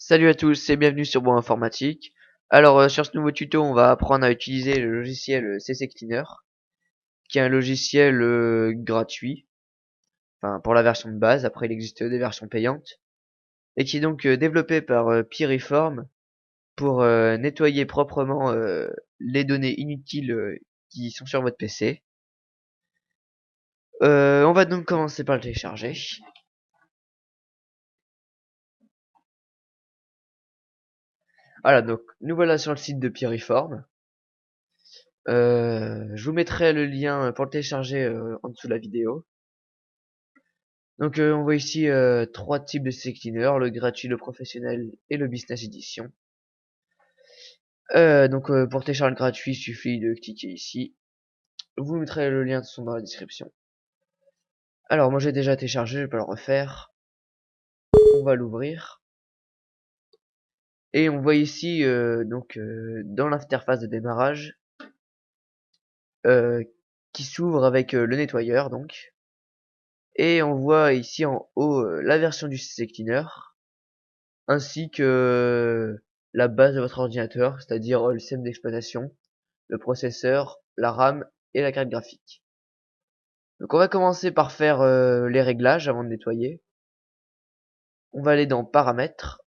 Salut à tous et bienvenue sur Bon Informatique. Alors sur ce nouveau tuto, on va apprendre à utiliser le logiciel CC Cleaner, qui est un logiciel gratuit, enfin pour la version de base. Après, il existe des versions payantes et qui est donc développé par Piriform pour nettoyer proprement les données inutiles qui sont sur votre PC. On va donc commencer par le télécharger. Voilà, donc nous voilà sur le site de Piriform. Je vous mettrai le lien pour le télécharger en dessous de la vidéo. Donc on voit ici trois types de CC Cleaner, le gratuit, le professionnel et le business edition. Pour télécharger le gratuit, il suffit de cliquer ici. Vous mettrez le lien de son dans la description. Alors moi j'ai déjà téléchargé, je vais pas le refaire. On va l'ouvrir. Et on voit ici dans l'interface de démarrage euh, qui s'ouvre avec le nettoyeur donc. Et on voit ici en haut la version du CC Cleaner ainsi que la base de votre ordinateur, c'est-à-dire le système d'exploitation, le processeur, la RAM et la carte graphique. Donc on va commencer par faire les réglages avant de nettoyer. On va aller dans paramètres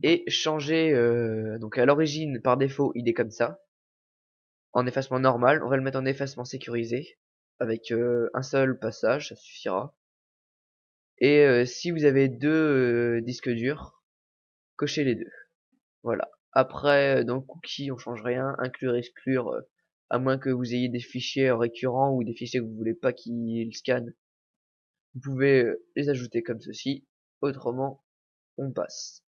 et changer donc à l'origine par défaut il est comme ça en effacement normal. On va le mettre en effacement sécurisé avec un seul passage, ça suffira. Et si vous avez deux disques durs, cochez les deux. Voilà. Après, dans cookies, on change rien. Inclure, exclure, à moins que vous ayez des fichiers récurrents ou des fichiers que vous voulez pas qu'ils scannent. Vous pouvez les ajouter comme ceci. Autrement, on passe.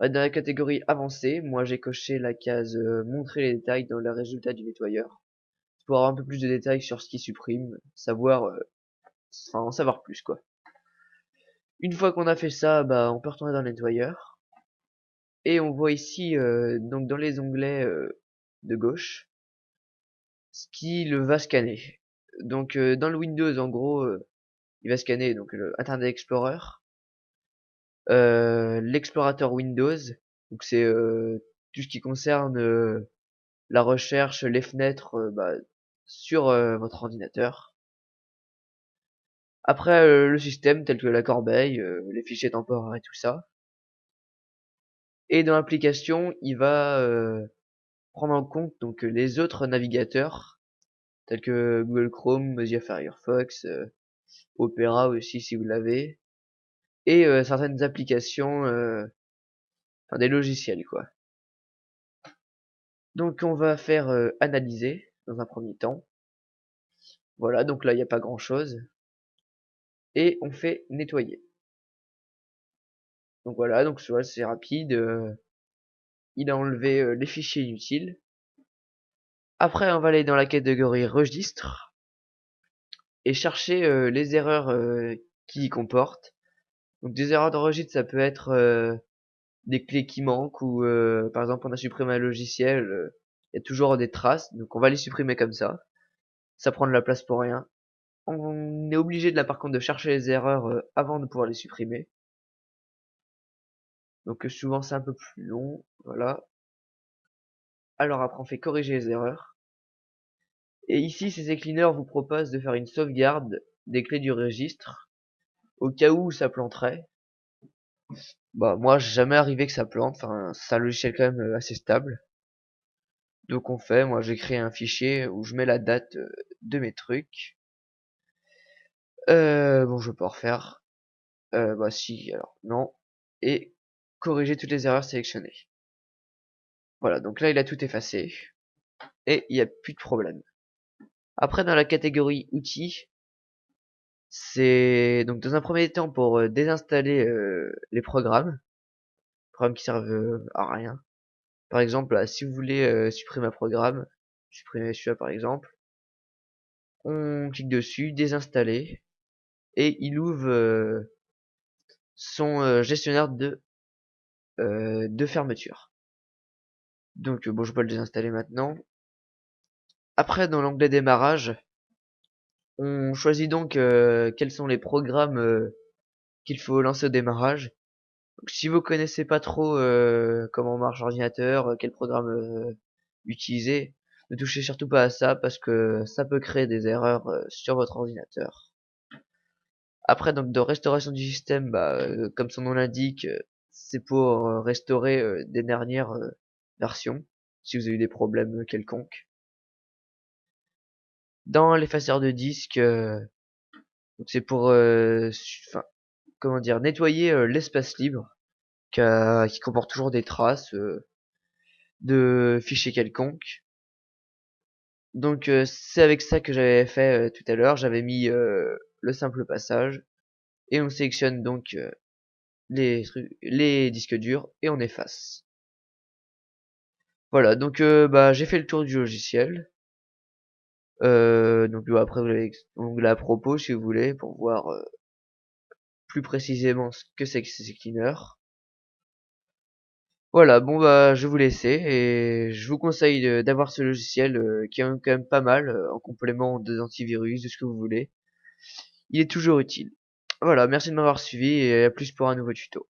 Dans la catégorie avancée, moi j'ai coché la case montrer les détails dans les résultats du nettoyeur. Pour avoir un peu plus de détails sur ce qui supprime, savoir, enfin en savoir plus quoi. Une fois qu'on a fait ça, bah on peut retourner dans le nettoyeur. Et on voit ici, donc dans les onglets de gauche, ce qui le va scanner. Donc dans le Windows, en gros, il va scanner donc le Internet Explorer, l'explorateur Windows, donc c'est tout ce qui concerne la recherche, les fenêtres sur votre ordinateur. Après le système tel que la corbeille, les fichiers temporaires et tout ça. Et dans l'application, il va prendre en compte donc les autres navigateurs tels que Google Chrome, Mozilla Firefox, Opera aussi si vous l'avez, et certaines applications, enfin des logiciels quoi. Donc on va faire analyser dans un premier temps. Voilà, donc là il n'y a pas grand chose. Et on fait nettoyer. Donc voilà, donc c'est rapide. Il a enlevé les fichiers inutiles. Après on va aller dans la catégorie registre et chercher les erreurs qu'il comporte. Donc des erreurs de registre ça peut être des clés qui manquent ou par exemple on a supprimé un logiciel, il y a toujours des traces, donc on va les supprimer comme ça prend de la place pour rien. On est obligé de là par contre de chercher les erreurs avant de pouvoir les supprimer, donc souvent c'est un peu plus long, voilà. Alors après on fait corriger les erreurs, et ici ces cleaners vous proposent de faire une sauvegarde des clés du registre au cas où ça planterait. Bah moi j'ai jamais arrivé que ça plante, enfin c'est un logiciel quand même assez stable. Donc moi j'ai créé un fichier où je mets la date de mes trucs. Bon je vais pas refaire. Bah si, alors non. Et corriger toutes les erreurs sélectionnées. Voilà, donc là il a tout effacé. Et il n'y a plus de problème. Après dans la catégorie outils, c'est donc dans un premier temps pour désinstaller les programmes qui servent à rien. Par exemple, là, si vous voulez supprimer un programme, supprimer celui-là par exemple, on clique dessus, désinstaller, et il ouvre son gestionnaire de fermeture. Donc bon, je peux le désinstaller maintenant. Après, dans l'onglet démarrage, on choisit donc quels sont les programmes qu'il faut lancer au démarrage. Donc, si vous connaissez pas trop comment marche l'ordinateur, quel programme utiliser, ne touchez surtout pas à ça parce que ça peut créer des erreurs sur votre ordinateur. Après, donc, de restauration du système, bah, comme son nom l'indique, c'est pour restaurer des dernières versions, si vous avez eu des problèmes quelconques. Dans l'effaceur de disque, donc c'est pour, enfin, comment dire, nettoyer l'espace libre qui comporte toujours des traces de fichiers quelconques. Donc c'est avec ça que j'avais fait tout à l'heure. J'avais mis le simple passage et on sélectionne donc les disques durs et on efface. Voilà, donc bah j'ai fait le tour du logiciel. Donc après vous avez l'onglet à propos si vous voulez pour voir plus précisément ce que c'est que ces cleaners. Voilà, bon bah je vais vous laisser et je vous conseille d'avoir ce logiciel qui est quand même pas mal en complément des antivirus, de ce que vous voulez. Il est toujours utile. Voilà, merci de m'avoir suivi et à plus pour un nouveau tuto.